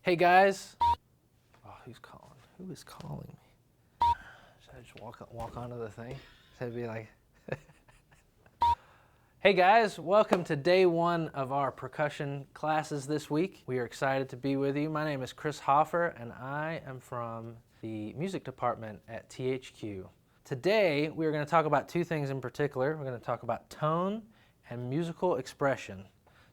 Hey guys. Oh, who's calling? Who is calling me? Should I just walk onto the thing? Should I be like, hey guys, welcome to day one of our percussion classes this week. We are excited to be with you. My name is Chris Hoffer and I am from the music department at THQ. Today we are going to talk about two things in particular. We're going to talk about tone and musical expression.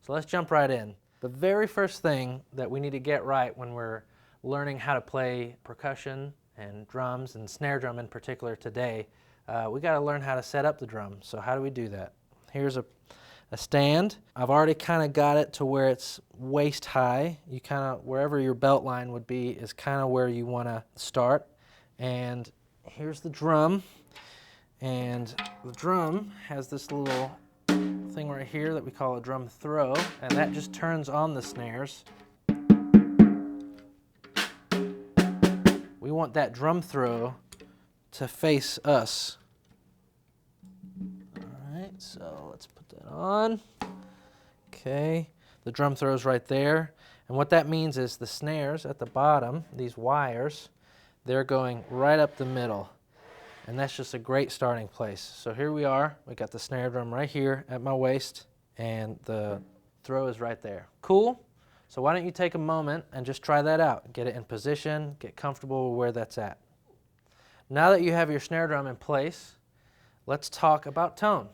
So let's jump right in. The very first thing that we need to get right when we're learning how to play percussion and drums and snare drum in particular today, we got to learn how to set up the drum. So how do we do that? Here's a stand. I've already kind of got it to where it's waist high. You kind of, wherever your belt line would be is kind of where you want to start. And here's the drum. And the drum has this little thing right here that we call a drum throw, and that just turns on the snares. We want that drum throw to face us. Alright, so let's put that on. Okay, the drum throw's right there, and what that means is the snares at the bottom, these wires, they're going right up the middle. And that's just a great starting place. So here we are, we got the snare drum right here at my waist, and the throw is right there. Cool? So why don't you take a moment and just try that out. Get it in position, get comfortable with where that's at. Now that you have your snare drum in place, let's talk about tone.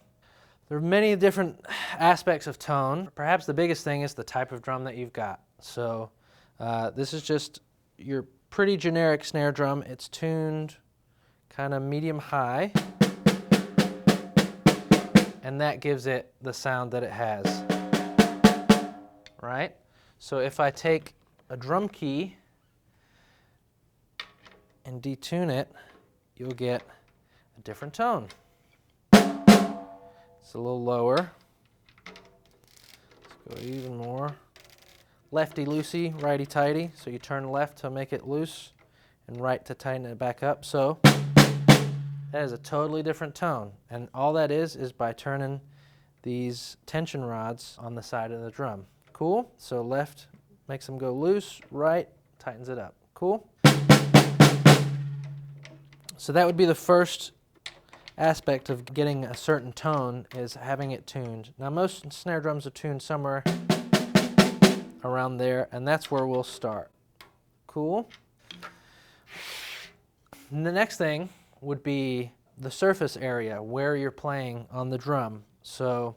There are many different aspects of tone. Perhaps the biggest thing is the type of drum that you've got. So this is just your pretty generic snare drum. It's tuned kind of medium high, and that gives it the sound that it has, right? So if I take a drum key and detune it, you'll get a different tone. It's a little lower. Let's go even more. Lefty-loosey, righty-tighty, so you turn left to make it loose and right to tighten it back up. So that is a totally different tone, and all that is by turning these tension rods on the side of the drum. Cool? So left makes them go loose, right tightens it up. Cool? So that would be the first aspect of getting a certain tone, is having it tuned. Now most snare drums are tuned somewhere around there, and that's where we'll start. Cool? And the next thing would be the surface area where you're playing on the drum. So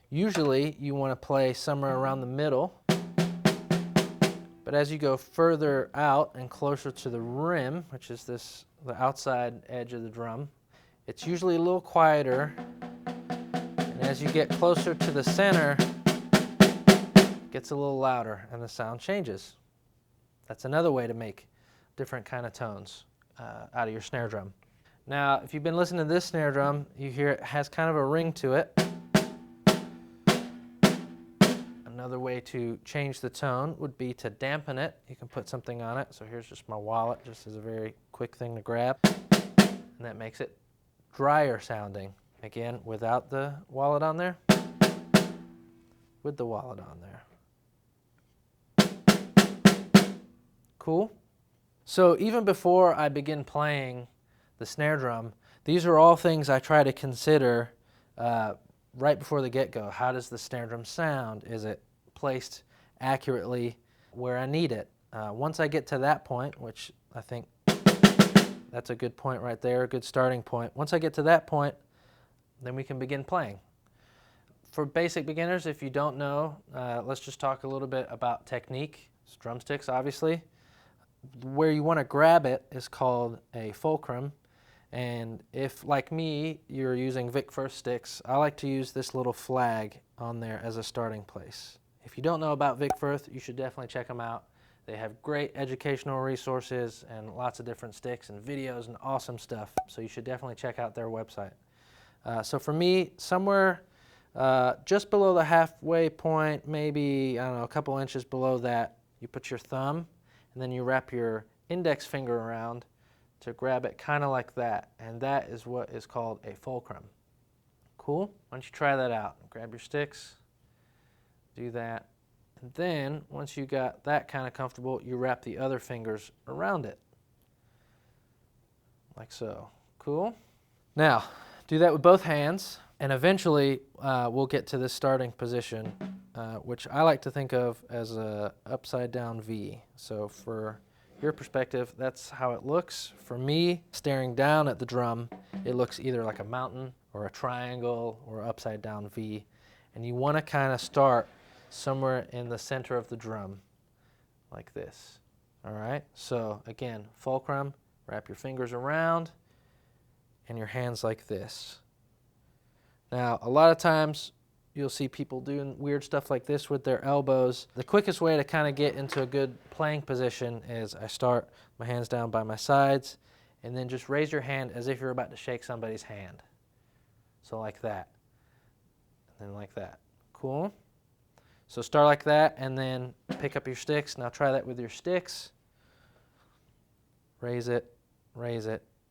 usually you want to play somewhere around the middle, but as you go further out and closer to the rim, which is the outside edge of the drum, it's usually a little quieter, and as you get closer to the center, it gets a little louder and the sound changes. That's another way to make different kind of tones out of your snare drum. Now, if you've been listening to this snare drum, you hear it has kind of a ring to it. Another way to change the tone would be to dampen it. You can put something on it. So here's just my wallet, just as a very quick thing to grab. And that makes it drier sounding. Again, without the wallet on there, with the wallet on there. Cool? So even before I begin playing the snare drum, these are all things I try to consider right before the get-go. How does the snare drum sound? Is it placed accurately where I need it? Once I get to that point, which I think that's a good point right there, a good starting point. Once I get to that point, then we can begin playing. For basic beginners, if you don't know, let's just talk a little bit about technique. It's drumsticks, obviously. Where you want to grab it is called a fulcrum. And if, like me, you're using Vic Firth sticks, I like to use this little flag on there as a starting place. If you don't know about Vic Firth, you should definitely check them out. They have great educational resources and lots of different sticks and videos and awesome stuff. So you should definitely check out their website. So for me, somewhere just below the halfway point, maybe, I don't know, a couple inches below that, you put your thumb, and then you wrap your index finger around to grab it kind of like that, and that is what is called a fulcrum. Cool? Why don't you try that out? Grab your sticks, do that, And then, once you got that kind of comfortable, you wrap the other fingers around it. Like so. Cool? Now, do that with both hands, and eventually we'll get to this starting position, which I like to think of as a upside down V. So for your perspective, that's how it looks. For me, staring down at the drum, it looks either like a mountain or a triangle or upside down V. And you want to kind of start somewhere in the center of the drum, like this. All right? So again, fulcrum, wrap your fingers around, and your hands like this. Now, a lot of times you'll see people doing weird stuff like this with their elbows. The quickest way to kind of get into a good playing position is I start my hands down by my sides, and then just raise your hand as if you're about to shake somebody's hand. So like that, and then like that. Cool? So start like that, and then pick up your sticks. Now try that with your sticks. Raise it,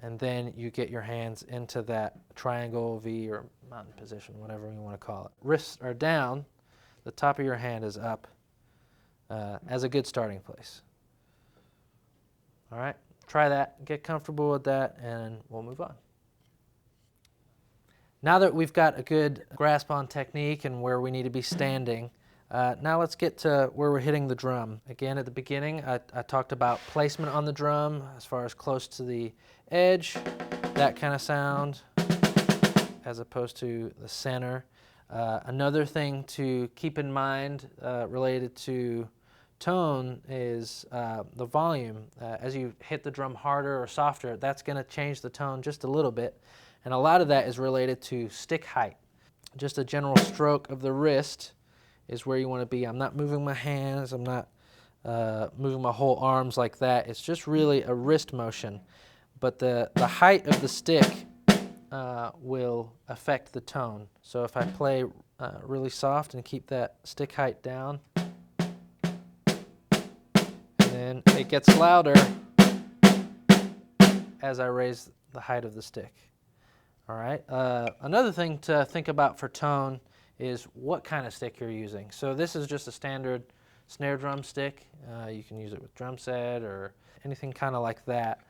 and then you get your hands into that triangle, V, or mountain position, whatever you want to call it. Wrists are down, the top of your hand is up as a good starting place. All right, try that, get comfortable with that, and we'll move on. Now that we've got a good grasp on technique and where we need to be standing, now let's get to where we're hitting the drum. Again, at the beginning, I talked about placement on the drum as far as close to the edge, that kind of sound, as opposed to the center. Another thing to keep in mind related to tone is the volume. As you hit the drum harder or softer, that's going to change the tone just a little bit. And a lot of that is related to stick height. Just a general stroke of the wrist is where you want to be. I'm not moving my hands, I'm not moving my whole arms like that. It's just really a wrist motion. But the height of the stick will affect the tone. So if I play really soft and keep that stick height down, and then it gets louder as I raise the height of the stick. All right. Another thing to think about for tone is what kind of stick you're using. So this is just a standard snare drum stick. You can use it with drum set or anything kind of like that.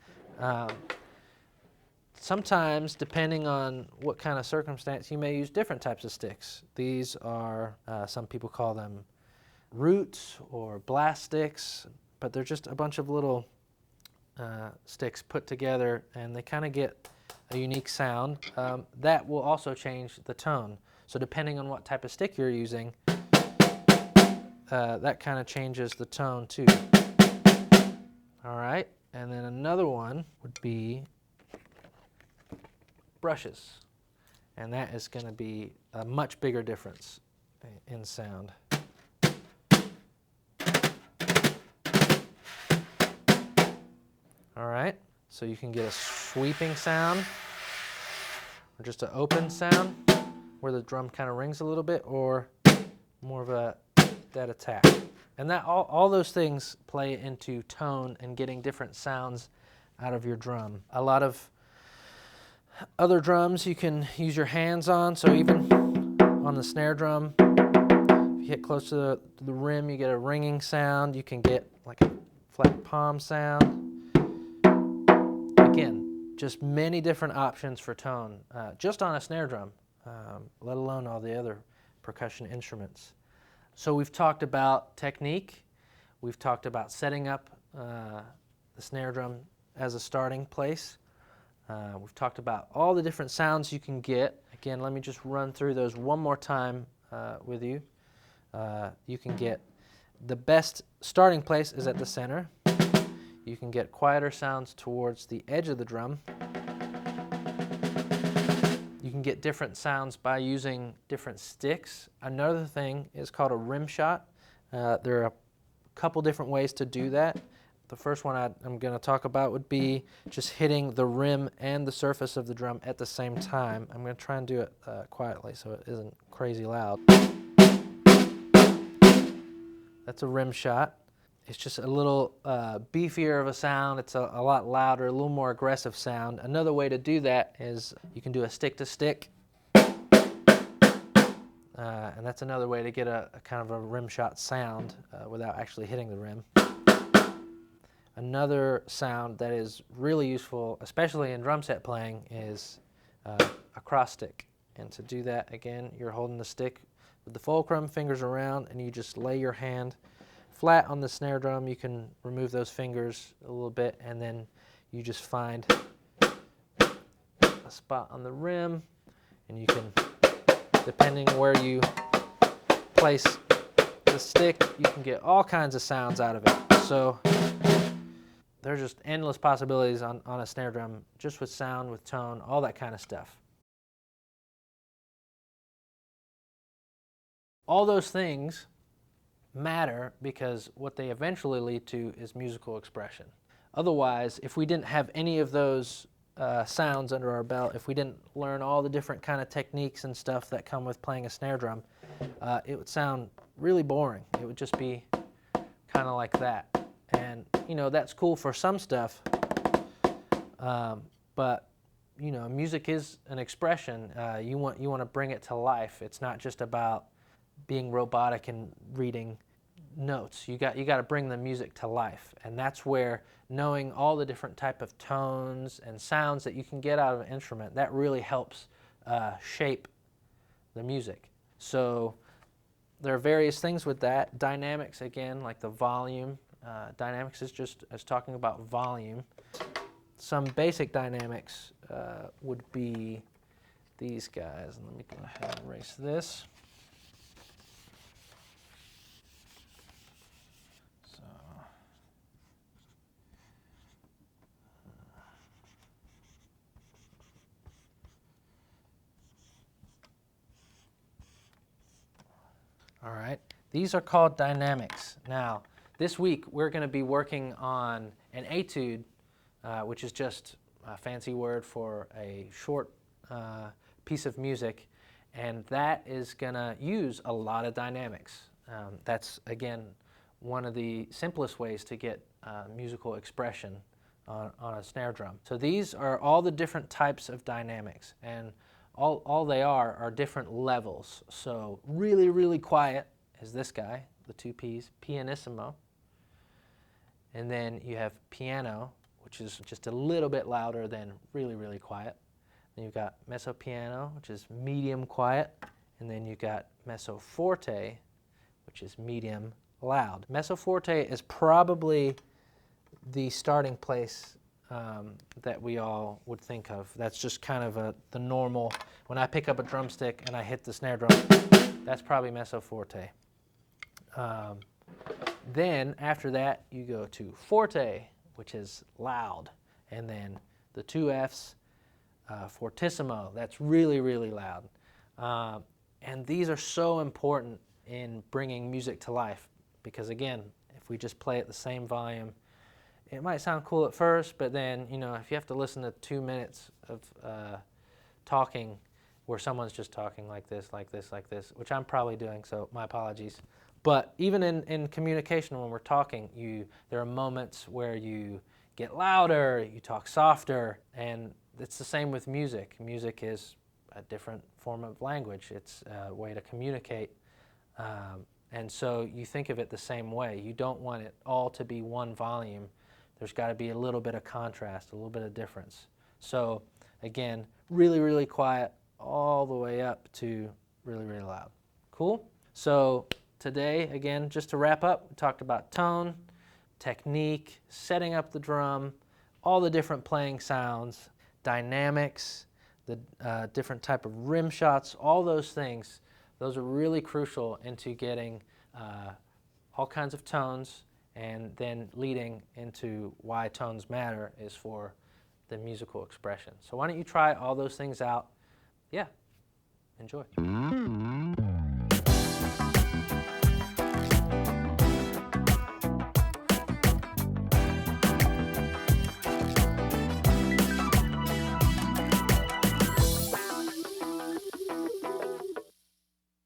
Sometimes, depending on what kind of circumstance, you may use different types of sticks. These are, some people call them roots or blast sticks, but they're just a bunch of little sticks put together, and they kind of get a unique sound. That will also change the tone. So depending on what type of stick you're using, that kind of changes the tone too. All right, and then another one would be brushes, and that is going to be a much bigger difference in sound. All right, so you can get a sweeping sound or just an open sound where the drum kind of rings a little bit, or more of a dead attack. And that all those things play into tone and getting different sounds out of your drum. A lot of other drums you can use your hands on, so even on the snare drum, if you hit close to the rim, you get a ringing sound. You can get like a flat palm sound. Again, just many different options for tone, just on a snare drum, let alone all the other percussion instruments. So we've talked about technique, we've talked about setting up the snare drum as a starting place. We've talked about all the different sounds you can get. Again, let me just run through those one more time with you. You can get the best starting place is at the center. You can get quieter sounds towards the edge of the drum. You can get different sounds by using different sticks. Another thing is called a rim shot. There are a couple different ways to do that. The first one I'm going to talk about would be just hitting the rim and the surface of the drum at the same time. I'm going to try and do it quietly so it isn't crazy loud. That's a rim shot. It's just a little beefier of a sound. It's a lot louder, a little more aggressive sound. Another way to do that is you can do a stick to stick, and that's another way to get a kind of a rim shot sound without actually hitting the rim. Another sound that is really useful, especially in drum set playing, is a cross stick. And to do that, again, you're holding the stick with the fulcrum, fingers around, and you just lay your hand flat on the snare drum. You can remove those fingers a little bit, and then you just find a spot on the rim, and you can, depending where you place the stick, you can get all kinds of sounds out of it. So there's just endless possibilities on a snare drum, just with sound, with tone, all that kind of stuff. All those things matter because what they eventually lead to is musical expression. Otherwise, if we didn't have any of those sounds under our belt, if we didn't learn all the different kind of techniques and stuff that come with playing a snare drum, it would sound really boring. It would just be kind of like that. And, you know, that's cool for some stuff, but, you know, music is an expression. You want to bring it to life. It's not just about being robotic and reading notes. You got to bring the music to life, and that's where knowing all the different type of tones and sounds that you can get out of an instrument, that really helps shape the music. So there are various things with that. Dynamics, again, like the volume. Dynamics is just as talking about volume. Some basic dynamics would be these guys. Let me go ahead and erase this. All right, these are called dynamics. Now, this week we're going to be working on an etude, which is just a fancy word for a short piece of music, and that is going to use a lot of dynamics. That's, again, one of the simplest ways to get musical expression on a snare drum. So these are all the different types of dynamics, and all they are different levels. So really, really quiet is this guy, the two P's, pianissimo. And then you have piano, which is just a little bit louder than really, really quiet. Then you've got mezzo piano, which is medium quiet. And then you've got mezzo forte, which is medium loud. Mezzo forte is probably the starting place that we all would think of. That's just kind of the normal, when I pick up a drumstick and I hit the snare drum, that's probably mezzo forte. Then after that you go to forte, which is loud, and then the two F's, fortissimo, that's really, really loud. And these are so important in bringing music to life because, again, if we just play at the same volume, it might sound cool at first, but then, you know, if you have to listen to 2 minutes of talking where someone's just talking like this, like this, like this, which I'm probably doing, so my apologies. But even in communication, when we're talking, there are moments where you get louder, you talk softer, and it's the same with music. Music is a different form of language. It's a way to communicate. And so you think of it the same way. You don't want it all to be one volume. There's got to be a little bit of contrast, a little bit of difference. So again, really, really quiet all the way up to really, really loud. Cool? So today, again, just to wrap up, we talked about tone, technique, setting up the drum, all the different playing sounds, dynamics, the different type of rim shots, all those things. Those are really crucial into getting all kinds of tones, and then leading into why tones matter is for the musical expression. So why don't you try all those things out? Yeah, enjoy.